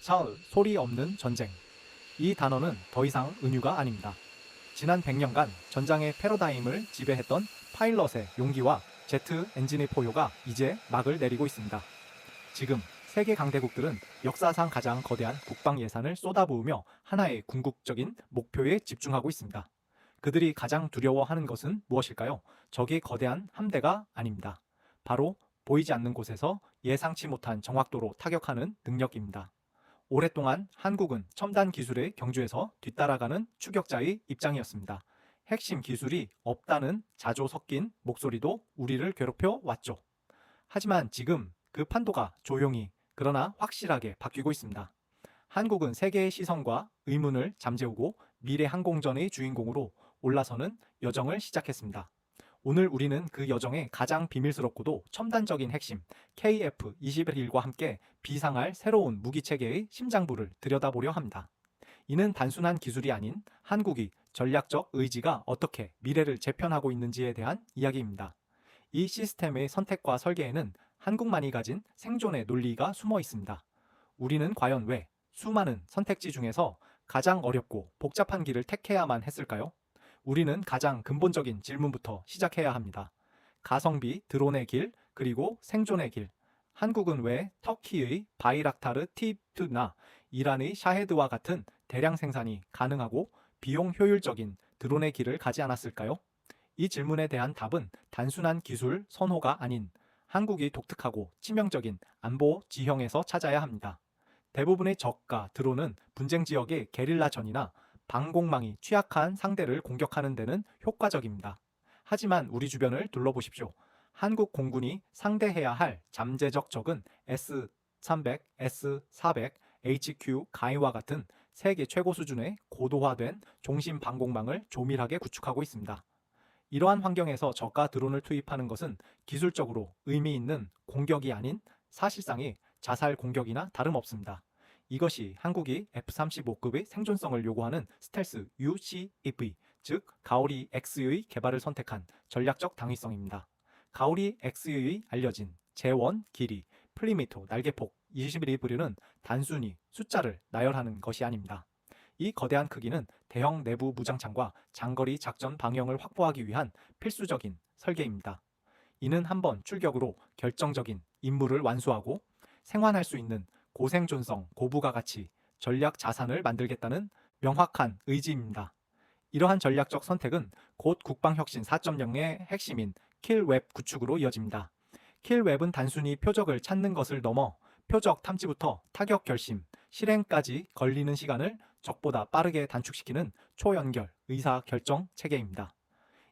차의 소리 없는 전쟁. 이 단어는 더 이상 은유가 아닙니다. 지난 100년간 전장의 패러다임을 지배했던 파일럿의 용기와 제트 엔진의 포효가 이제 막을 내리고 있습니다. 지금 세계 강대국들은 역사상 가장 거대한 국방 예산을 쏟아부으며 하나의 궁극적인 목표에 집중하고 있습니다. 그들이 가장 두려워하는 것은 무엇일까요? 적의 거대한 함대가 아닙니다. 바로 보이지 않는 곳에서 예상치 못한 정확도로 타격하는 능력입니다. 오랫동안 한국은 첨단 기술의 경주에서 뒤따라가는 추격자의 입장이었습니다. 핵심 기술이 없다는 자조 섞인 목소리도 우리를 괴롭혀 왔죠. 하지만 지금 그 판도가 조용히 그러나 확실하게 바뀌고 있습니다. 한국은 세계의 시선과 의문을 잠재우고 미래 항공전의 주인공으로 올라서는 여정을 시작했습니다. 오늘 우리는 그 여정의 가장 비밀스럽고도 첨단적인 핵심 KF-21과 함께 비상할 새로운 무기체계의 심장부를 들여다보려 합니다. 이는 단순한 기술이 아닌 한국이 전략적 의지가 어떻게 미래를 재편하고 있는지에 대한 이야기입니다. 이 시스템의 선택과 설계에는 한국만이 가진 생존의 논리가 숨어 있습니다. 우리는 과연 왜 수많은 선택지 중에서 가장 어렵고 복잡한 길을 택해야만 했을까요? 우리는 가장 근본적인 질문부터 시작해야 합니다. 가성비, 드론의 길, 그리고 생존의 길. 한국은 왜 터키의 바이락타르 T2나 이란의 샤헤드와 같은 대량 생산이 가능하고 비용 효율적인 드론의 길을 가지 않았을까요? 이 질문에 대한 답은 단순한 기술 선호가 아닌 한국이 독특하고 치명적인 안보 지형에서 찾아야 합니다. 대부분의 적과 드론은 분쟁 지역의 게릴라전이나 방공망이 취약한 상대를 공격하는 데는 효과적입니다. 하지만 우리 주변을 둘러보십시오. 한국 공군이 상대해야 할 잠재적 적은 S-300, S-400, HQ 가이와 같은 세계 최고 수준의 고도화된 종심 방공망을 조밀하게 구축하고 있습니다. 이러한 환경에서 적과 드론을 투입하는 것은 기술적으로 의미 있는 공격이 아닌 사실상의 자살 공격이나 다름없습니다. 이것이 한국이 F-35급의 생존성을 요구하는 스텔스 UCV, 즉 가오리 X의 개발을 선택한 전략적 당위성입니다. 가오리 X의 알려진 재원, 길이, 플리미토, 날개폭 21브류는 단순히 숫자를 나열하는 것이 아닙니다. 이 거대한 크기는 대형 내부 무장창과 장거리 작전 방향을 확보하기 위한 필수적인 설계입니다. 이는 한번 출격으로 결정적인 임무를 완수하고 생환할 수 있는 고생존성, 고부가가치, 전략 자산을 만들겠다는 명확한 의지입니다. 이러한 전략적 선택은 곧 국방혁신 4.0의 핵심인 킬웹 구축으로 이어집니다. 킬웹은 단순히 표적을 찾는 것을 넘어 표적 탐지부터 타격 결심, 실행까지 걸리는 시간을 적보다 빠르게 단축시키는 초연결 의사 결정 체계입니다.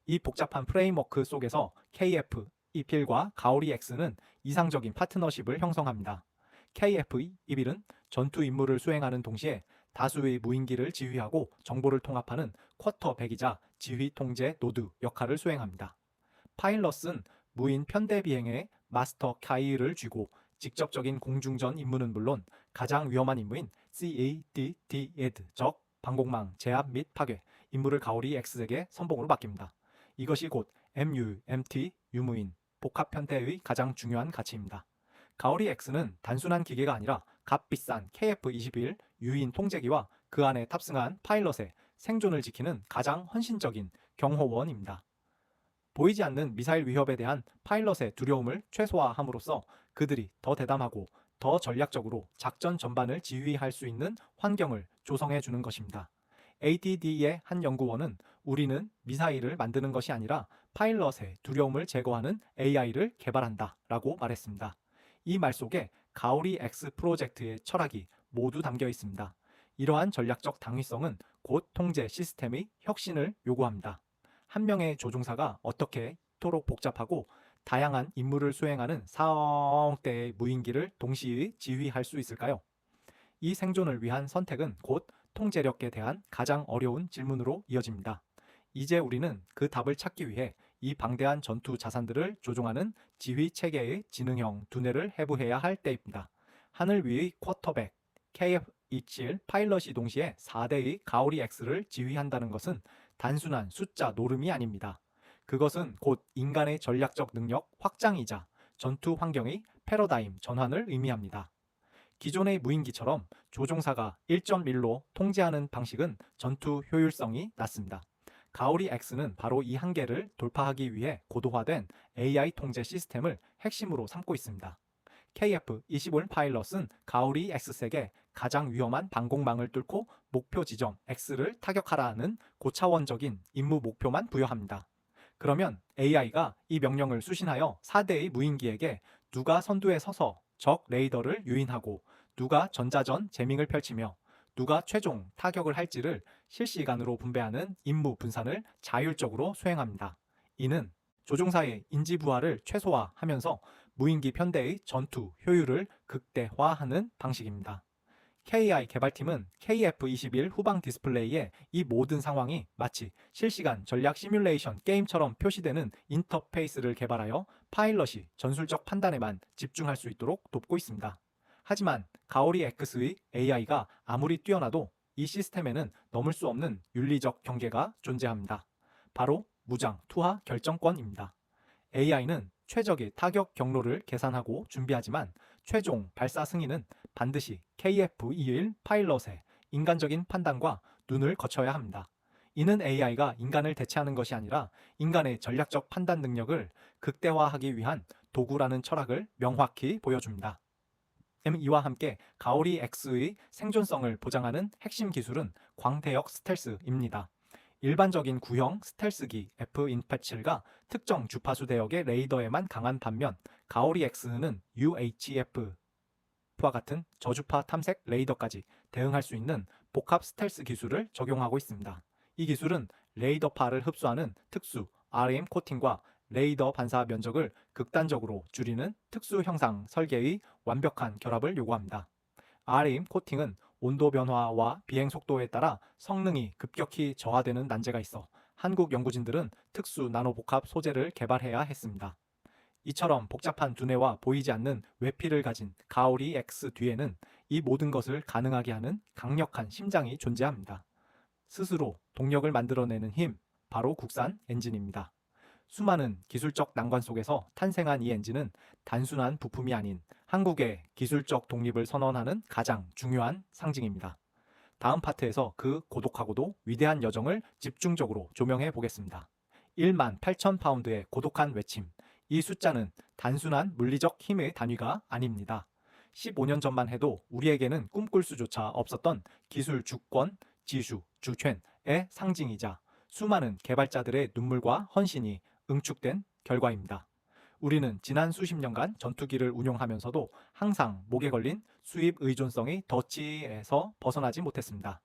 이 복잡한 프레임워크 속에서 KF-21과 가오리 X는 이상적인 파트너십을 형성합니다. KF-21은 전투 임무를 수행하는 동시에 다수의 무인기를 지휘하고 정보를 통합하는 쿼터백이자 지휘 통제 노드 역할을 수행합니다. 파일럿은 무인 편대 비행의 마스터 카이를 쥐고 직접적인 공중전 임무는 물론 가장 위험한 임무인 CADD 적 방공망 제압 및 파괴 임무를 가오리 X에게 선봉으로 맡깁니다. 이것이 곧 MU, MT, 유무인, 복합 편대의 가장 중요한 가치입니다. 가오리 X는 단순한 기계가 아니라 값비싼 KF-21 유인 통제기와 그 안에 탑승한 파일럿의 생존을 지키는 가장 헌신적인 경호원입니다. 보이지 않는 미사일 위협에 대한 파일럿의 두려움을 최소화함으로써 그들이 더 대담하고 더 전략적으로 작전 전반을 지휘할 수 있는 환경을 조성해 주는 것입니다. ADD의 한 연구원은 우리는 미사일을 만드는 것이 아니라 파일럿의 두려움을 제거하는 AI를 개발한다 라고 말했습니다. 이 말 속에 가오리 X 프로젝트의 철학이 모두 담겨 있습니다. 이러한 전략적 당위성은 곧 통제 시스템의 혁신을 요구합니다. 한 명의 조종사가 어떻게 이토록 복잡하고 다양한 임무를 수행하는 4대의 무인기를 동시에 지휘할 수 있을까요? 이 생존을 위한 선택은 곧 통제력에 대한 가장 어려운 질문으로 이어집니다. 이제 우리는 그 답을 찾기 위해 이 방대한 전투 자산들을 조종하는 지휘 체계의 지능형 두뇌를 해부해야 할 때입니다. 하늘 위의 쿼터백, KF-27 파일럿이 동시에 4대의 가오리 X를 지휘한다는 것은 단순한 숫자 노름이 아닙니다. 그것은 곧 인간의 전략적 능력 확장이자 전투 환경의 패러다임 전환을 의미합니다. 기존의 무인기처럼 조종사가 1.1로 통제하는 방식은 전투 효율성이 낮습니다. 가오리 X는 바로 이 한계를 돌파하기 위해 고도화된 AI 통제 시스템을 핵심으로 삼고 있습니다. KF-21 파일럿은 가오리 X색의 가장 위험한 방공망을 뚫고 목표 지점 X를 타격하라는 고차원적인 임무 목표만 부여합니다. 그러면 AI가 이 명령을 수신하여 4대의 무인기에게 누가 선두에 서서 적 레이더를 유인하고 누가 전자전 재밍을 펼치며 누가 최종 타격을 할지를 실시간으로 분배하는 임무 분산을 자율적으로 수행합니다. 이는 조종사의 인지 부하를 최소화하면서 무인기 편대의 전투 효율을 극대화하는 방식입니다. KI 개발팀은 KF-21 후방 디스플레이에 이 모든 상황이 마치 실시간 전략 시뮬레이션 게임처럼 표시되는 인터페이스를 개발하여 파일럿이 전술적 판단에만 집중할 수 있도록 돕고 있습니다. 하지만 가오리 X의 AI가 아무리 뛰어나도 이 시스템에는 넘을 수 없는 윤리적 경계가 존재합니다. 바로 무장 투하 결정권입니다. AI는 최적의 타격 경로를 계산하고 준비하지만 최종 발사 승인은 반드시 KF-21 파일럿의 인간적인 판단과 눈을 거쳐야 합니다. 이는 AI가 인간을 대체하는 것이 아니라 인간의 전략적 판단 능력을 극대화하기 위한 도구라는 철학을 명확히 보여줍니다. 이와 함께 가오리 X의 생존성을 보장하는 핵심 기술은 광대역 스텔스입니다. 일반적인 구형 스텔스기 F-INPET7가 특정 주파수 대역의 레이더에만 강한 반면 가오리 X는 UHF와 같은 저주파 탐색 레이더까지 대응할 수 있는 복합 스텔스 기술을 적용하고 있습니다. 이 기술은 레이더파를 흡수하는 특수 RM 코팅과 레이더 반사 면적을 극단적으로 줄이는 특수 형상 설계의 완벽한 결합을 요구합니다. RM 코팅은 온도 변화와 비행 속도에 따라 성능이 급격히 저하되는 난제가 있어 한국 연구진들은 특수 나노복합 소재를 개발해야 했습니다. 이처럼 복잡한 두뇌와 보이지 않는 외피를 가진 가오리 X 뒤에는 이 모든 것을 가능하게 하는 강력한 심장이 존재합니다. 스스로 동력을 만들어내는 힘, 바로 국산 엔진입니다. 수많은 기술적 난관 속에서 탄생한 이 엔진은 단순한 부품이 아닌 한국의 기술적 독립을 선언하는 가장 중요한 상징입니다. 다음 파트에서 그 고독하고도 위대한 여정을 집중적으로 조명해 보겠습니다. 1만 8천 파운드의 고독한 외침. 이 숫자는 단순한 물리적 힘의 단위가 아닙니다. 15년 전만 해도 우리에게는 꿈꿀 수조차 없었던 기술 주권, 지수, 주权의 상징이자 수많은 개발자들의 눈물과 헌신이 응축된 결과입니다. 우리는 지난 수십 년간 전투기를 운용하면서도 항상 목에 걸린 수입 의존성의 덫에서 벗어나지 못했습니다.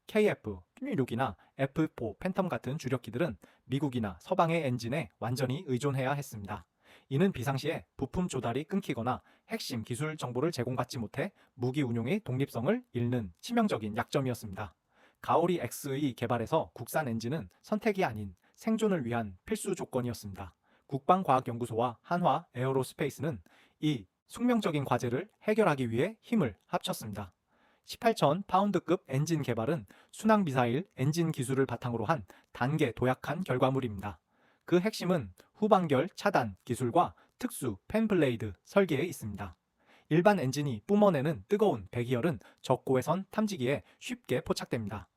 KF-16이나 F4 팬텀 같은 주력기들은 미국이나 서방의 엔진에 완전히 의존해야 했습니다. 이는 비상시에 부품 조달이 끊기거나 핵심 기술 정보를 제공받지 못해 무기 운용의 독립성을 잃는 치명적인 약점이었습니다. 가오리 X의 개발에서 국산 엔진은 선택이 아닌 생존을 위한 필수 조건이었습니다. 국방과학연구소와 한화 에어로스페이스는 이 숙명적인 과제를 해결하기 위해 힘을 합쳤습니다. 18천 파운드급 엔진 개발은 순항미사일 엔진 기술을 바탕으로 한 단계 도약한 결과물입니다. 그 핵심은 후방결 차단 기술과 특수 팬블레이드 설계에 있습니다. 일반 엔진이 뿜어내는 뜨거운 배기열은 적고해선 탐지기에 쉽게 포착됩니다.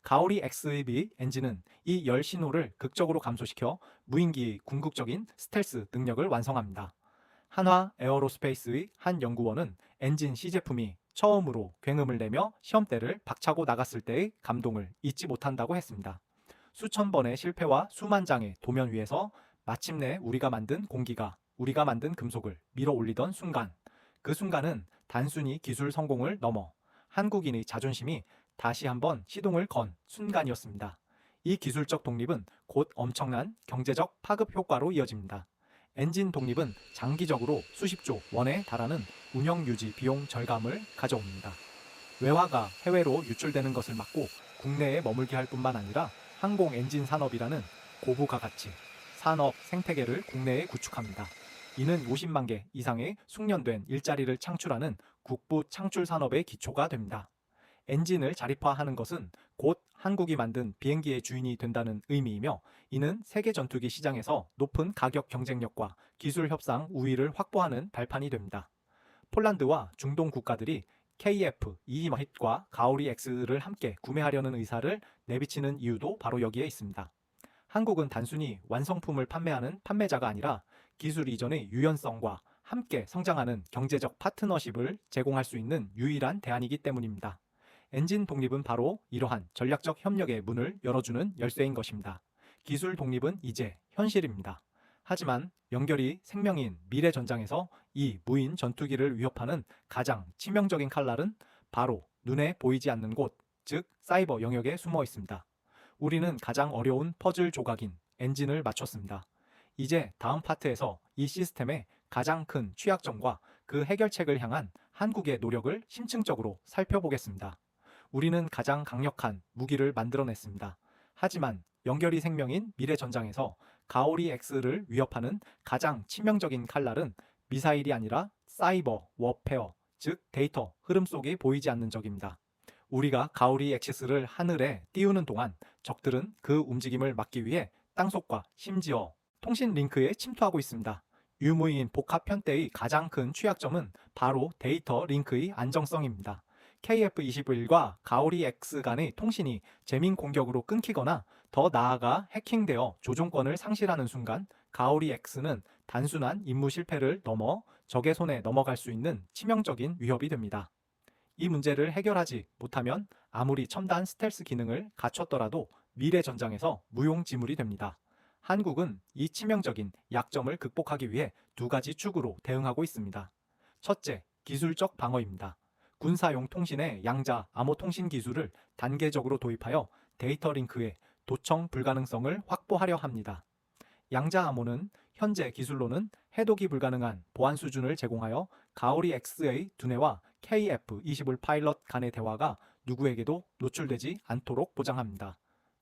가오리 XEB 엔진은 이 열 신호를 극적으로 감소시켜 무인기의 궁극적인 스텔스 능력을 완성합니다. 한화 에어로스페이스의 한 연구원은 엔진 시제품이 처음으로 굉음을 내며 시험대를 박차고 나갔을 때의 감동을 잊지 못한다고 했습니다. 수천 번의 실패와 수만 장의 도면 위에서 마침내 우리가 만든 공기가 우리가 만든 금속을 밀어 올리던 순간, 그 순간은 단순히 기술 성공을 넘어 한국인의 자존심이 다시 한번 시동을 건 순간이었습니다. 이 기술적 독립은 곧 엄청난 경제적 파급 효과로 이어집니다. 엔진 독립은 장기적으로 수십조 원에 달하는 운영 유지 비용 절감을 가져옵니다. 외화가 해외로 유출되는 것을 막고 국내에 머물게 할 뿐만 아니라 항공 엔진 산업이라는 고부가 가치 산업 생태계를 국내에 구축합니다. 이는 50만 개 이상의 숙련된 일자리를 창출하는 국부 창출 산업의 기초가 됩니다. 엔진을 자립화하는 것은 곧 한국이 만든 비행기의 주인이 된다는 의미이며, 이는 세계 전투기 시장에서 높은 가격 경쟁력과 기술 협상 우위를 확보하는 발판이 됩니다. 폴란드와 중동 국가들이 KF-22과 가오리 X를 함께 구매하려는 의사를 내비치는 이유도 바로 여기에 있습니다. 한국은 단순히 완성품을 판매하는 판매자가 아니라 기술 이전의 유연성과 함께 성장하는 경제적 파트너십을 제공할 수 있는 유일한 대안이기 때문입니다. 엔진 독립은 바로 이러한 전략적 협력의 문을 열어주는 열쇠인 것입니다. 기술 독립은 이제 현실입니다. 하지만 연결이 생명인 미래 전장에서 이 무인 전투기를 위협하는 가장 치명적인 칼날은 바로 눈에 보이지 않는 곳, 즉 사이버 영역에 숨어 있습니다. 우리는 가장 어려운 퍼즐 조각인 엔진을 맞췄습니다. 이제 다음 파트에서 이 시스템의 가장 큰 취약점과 그 해결책을 향한 한국의 노력을 심층적으로 살펴보겠습니다. 우리는 가장 강력한 무기를 만들어냈습니다. 하지만 연결이 생명인 미래 전장에서 가오리 X를 위협하는 가장 치명적인 칼날은 미사일이 아니라 사이버 워페어, 즉 데이터 흐름 속에 보이지 않는 적입니다. 우리가 가오리 X를 하늘에 띄우는 동안 적들은 그 움직임을 막기 위해 땅속과 심지어 통신 링크에 침투하고 있습니다. 유무인 복합 편대의 가장 큰 취약점은 바로 데이터 링크의 안정성입니다. KF-21과 가오리 X 간의 통신이 재민 공격으로 끊기거나 더 나아가 해킹되어 조종권을 상실하는 순간 가오리 X는 단순한 임무 실패를 넘어 적의 손에 넘어갈 수 있는 치명적인 위협이 됩니다. 이 문제를 해결하지 못하면 아무리 첨단 스텔스 기능을 갖췄더라도 미래 전장에서 무용지물이 됩니다. 한국은 이 치명적인 약점을 극복하기 위해 두 가지 축으로 대응하고 있습니다. 첫째, 기술적 방어입니다. 군사용 통신의 양자 암호 통신 기술을 단계적으로 도입하여 데이터 링크의 도청 불가능성을 확보하려 합니다. 양자 암호는 현재 기술로는 해독이 불가능한 보안 수준을 제공하여 가오리 X의 두뇌와 KF-21 파일럿 간의 대화가 누구에게도 노출되지 않도록 보장합니다.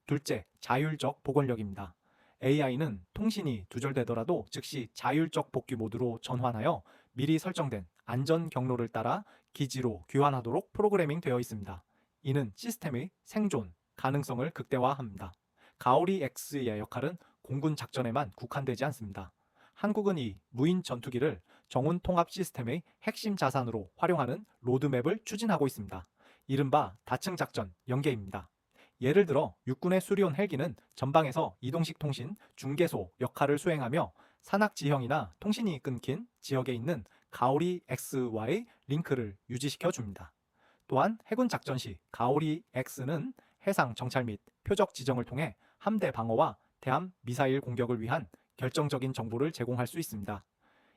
둘째, 자율적 복원력입니다. AI는 통신이 두절되더라도 즉시 자율적 복귀 모드로 전환하여 미리 설정된 안전 경로를 따라 기지로 귀환하도록 프로그래밍 되어 있습니다. 이는 시스템의 생존 가능성을 극대화합니다. 가오리 X의 역할은 공군 작전에만 국한되지 않습니다. 한국은 이 무인 전투기를 정훈 통합 시스템의 핵심 자산으로 활용하는 로드맵을 추진하고 있습니다. 이른바 다층 작전 연계입니다. 예를 들어 육군의 수리온 헬기는 전방에서 이동식 통신 중개소 역할을 수행하며 산악 지형이나 통신이 끊긴 지역에 있는 가오리 X와의 링크를 유지시켜 줍니다. 또한 해군 작전 시 가오리 X는 해상 정찰 및 표적 지정을 통해 함대 방어와 대함 미사일 공격을 위한 결정적인 정보를 제공할 수 있습니다.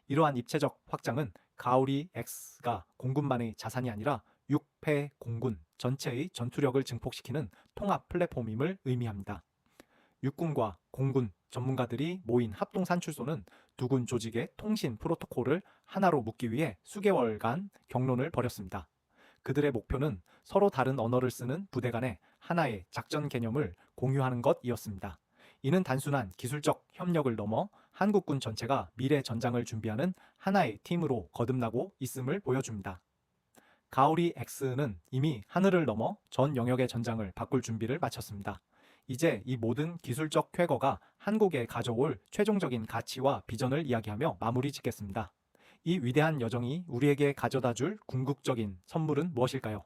이러한 입체적 확장은 가오리 X가 공군만의 자산이 아니라 육패 공군 전체의 전투력을 증폭시키는 통합 플랫폼임을 의미합니다. 육군과 공군 전문가들이 모인 합동산출소는 두 군 조직의 통신 프로토콜을 하나로 묶기 위해 수개월간 경론을 벌였습니다. 그들의 목표는 서로 다른 언어를 쓰는 부대 간의 하나의 작전 개념을 공유하는 것이었습니다. 이는 단순한 기술적 협력을 넘어 한국군 전체가 미래 전장을 준비하는 하나의 팀으로 거듭나고 있음을 보여줍니다. 가오리 X는 이미 하늘을 넘어 전 영역의 전장을 바꿀 준비를 마쳤습니다. 이제 이 모든 기술적 쾌거가 한국에 가져올 최종적인 가치와 비전을 이야기하며 마무리 짓겠습니다. 이 위대한 여정이 우리에게 가져다줄 궁극적인 선물은 무엇일까요?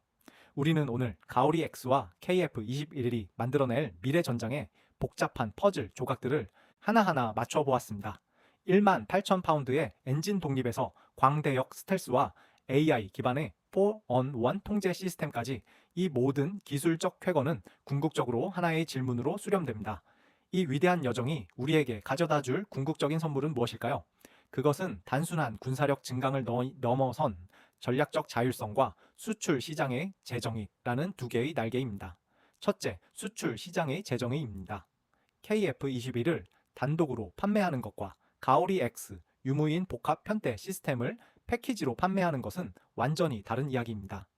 우리는 오늘 가오리 X와 KF-21이 만들어낼 미래 전장의 복잡한 퍼즐 조각들을 하나하나 맞춰보았습니다. 18,000파운드의 엔진 독립에서 광대역 스텔스와 AI 기반의 4on1 통제 시스템까지 이 모든 기술적 쾌거는 궁극적으로 하나의 질문으로 수렴됩니다. 이 위대한 여정이 우리에게 가져다줄 궁극적인 선물은 무엇일까요? 그것은 단순한 군사력 증강을 넘어선 전략적 자율성과 수출 시장의 재정의라는 두 개의 날개입니다. 첫째, 수출 시장의 재정의입니다. KF-21을 단독으로 판매하는 것과 가오리 X, 유무인 복합 편대 시스템을 패키지로 판매하는 것은 완전히 다른 이야기입니다.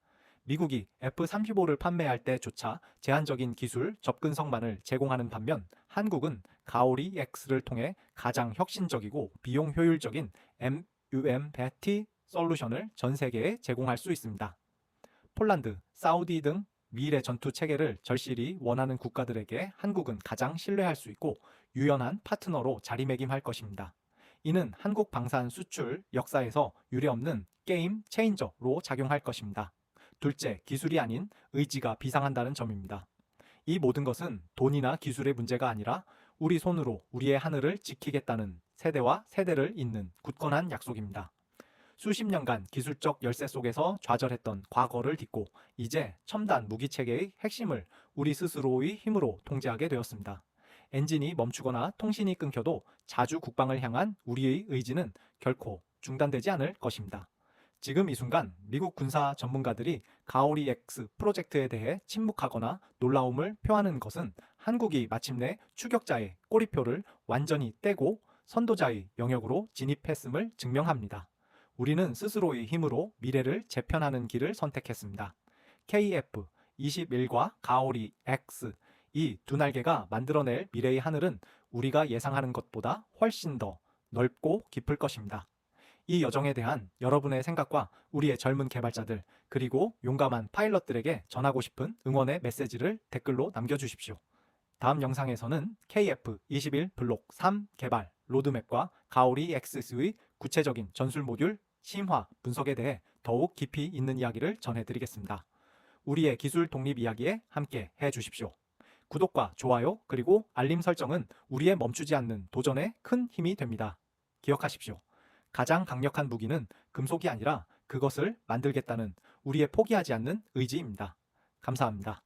미국이 F-35를 판매할 때조차 제한적인 기술 접근성만을 제공하는 반면 한국은 가오리 X를 통해 가장 혁신적이고 비용 효율적인 MUM-배티 솔루션을 전 세계에 제공할 수 있습니다. 폴란드, 사우디 등 미래 전투 체계를 절실히 원하는 국가들에게 한국은 가장 신뢰할 수 있고 유연한 파트너로 자리매김할 것입니다. 이는 한국 방산 수출 역사에서 유례없는 게임 체인저로 작용할 것입니다. 둘째, 기술이 아닌 의지가 비상한다는 점입니다. 이 모든 것은 돈이나 기술의 문제가 아니라 우리 손으로 우리의 하늘을 지키겠다는 세대와 세대를 잇는 굳건한 약속입니다. 수십 년간 기술적 열세 속에서 좌절했던 과거를 딛고 이제 첨단 무기 체계의 핵심을 우리 스스로의 힘으로 통제하게 되었습니다. 엔진이 멈추거나 통신이 끊겨도 자주 국방을 향한 우리의 의지는 결코 중단되지 않을 것입니다. 지금 이 순간 미국 군사 전문가들이 가오리 X 프로젝트에 대해 침묵하거나 놀라움을 표하는 것은 한국이 마침내 추격자의 꼬리표를 완전히 떼고 선도자의 영역으로 진입했음을 증명합니다. 우리는 스스로의 힘으로 미래를 재편하는 길을 선택했습니다. KF-21과 가오리 X 이 두 날개가 만들어낼 미래의 하늘은 우리가 예상하는 것보다 훨씬 더 넓고 깊을 것입니다. 이 여정에 대한 여러분의 생각과 우리의 젊은 개발자들 그리고 용감한 파일럿들에게 전하고 싶은 응원의 메시지를 댓글로 남겨주십시오. 다음 영상에서는 KF-21 블록 3 개발 로드맵과 가오리 X의 구체적인 전술 모듈 심화 분석에 대해 더욱 깊이 있는 이야기를 전해드리겠습니다. 우리의 기술 독립 이야기에 함께 해주십시오. 구독과 좋아요 그리고 알림 설정은 우리의 멈추지 않는 도전에 큰 힘이 됩니다. 기억하십시오. 가장 강력한 무기는 금속이 아니라 그것을 만들겠다는 우리의 포기하지 않는 의지입니다. 감사합니다.